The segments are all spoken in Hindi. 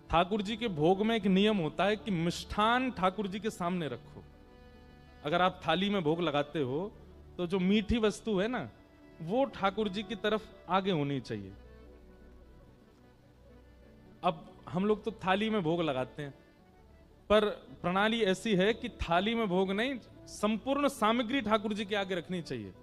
ठाकुर जी के भोग में एक नियम होता है कि मिष्ठान ठाकुर जी के सामने रखो। अगर आप थाली में भोग लगाते हो तो जो मीठी वस्तु है ना, वो ठाकुर जी की तरफ आगे होनी चाहिए। अब हम लोग तो थाली में भोग लगाते हैं, पर प्रणाली ऐसी है कि थाली में भोग नहीं, संपूर्ण सामग्री ठाकुर जी के आगे रखनी चाहिए।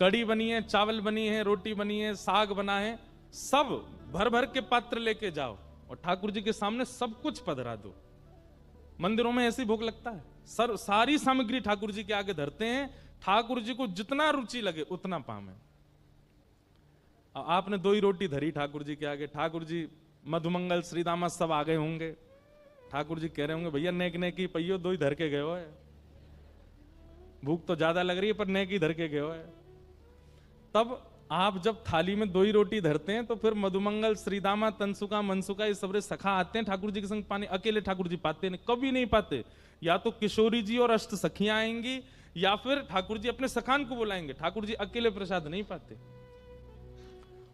कड़ी बनी है, चावल बनी है, रोटी बनी है, साग बना है, सब भर भर के पात्र लेके जाओ और ठाकुर जी के सामने सब कुछ पधरा दो। मंदिरों में ऐसी भोग लगता है, सारी सामग्री ठाकुर जी के आगे धरते हैं। ठाकुर जी को जितना रुचि लगे उतना पावे। आपने 2 ही रोटी धरी ठाकुर जी के आगे, ठाकुर जी मधुमंगल श्रीदामा सब आ गए होंगे, ठाकुर जी कह रहे होंगे भैया नेक नेकी पहियो 2 ही धर के गए हो है, भूख तो ज्यादा लग रही है पर नेकी धर के गए हो है। तब आप जब थाली में 2 ही रोटी धरते हैं तो फिर मधुमंगल श्रीदामा तनसुका मनसुका ये सबरे सखा आते हैं ठाकुर जी के संग पानी। अकेले ठाकुर जी पाते नहीं, कभी नहीं पाते। या तो किशोरी जी और अष्ट सखियां आएंगी या फिर ठाकुर जी अपने सखान को बुलाएंगे। ठाकुर जी अकेले प्रसाद नहीं पाते।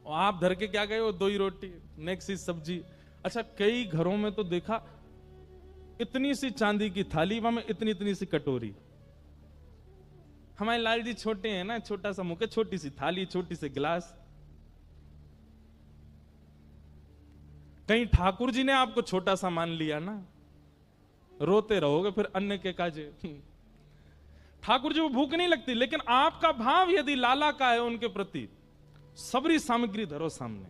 और आप धर के क्या गए हो? 2 ही रोटी, नेक्स्ट सी सब्जी। अच्छा, कई घरों में तो देखा इतनी सी चांदी की थाली, वहां में इतनी इतनी सी कटोरी। हमारे लाल जी छोटे हैं ना, छोटा सा मुख है, छोटी सी थाली, छोटी सी गिलास। कहीं ठाकुर जी ने आपको छोटा सा मान लिया ना, रोते रहोगे फिर अन्य के काजे। ठाकुर जी को भूख नहीं लगती, लेकिन आपका भाव यदि लाला का है उनके प्रति, सबरी सामग्री धरो सामने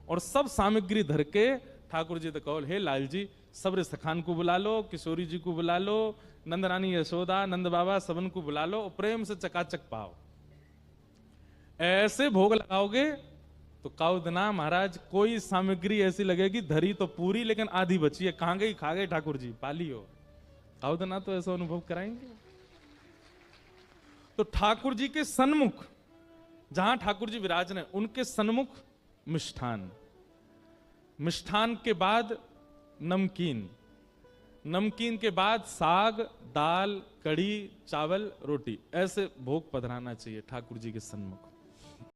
और सब सामग्री धर के ठाकुर जी तो कहो, हे लाल जी सबरे सखान को बुला लो, किशोरी जी को बुला लो, नंदरानी यशोदा नंद बाबा सबन को बुला लो, प्रेम से चकाचक पाओ। ऐसे भोग लगाओगे तो काउदना महाराज कोई सामग्री ऐसी लगेगी धरी तो पूरी लेकिन आधी बची है, कहां गई? खा गए ठाकुर जी, पाली हो। काउदना तो ऐसा अनुभव कराएंगे। तो ठाकुर जी के सन्मुख जहां ठाकुर जी विराजन है उनके सन्मुख मिष्ठान, मिष्ठान के बाद नमकीन, नमकीन के बाद साग, दाल, कढ़ी, चावल, रोटी, ऐसे भोग पधराना चाहिए ठाकुर जी के सन्मुख।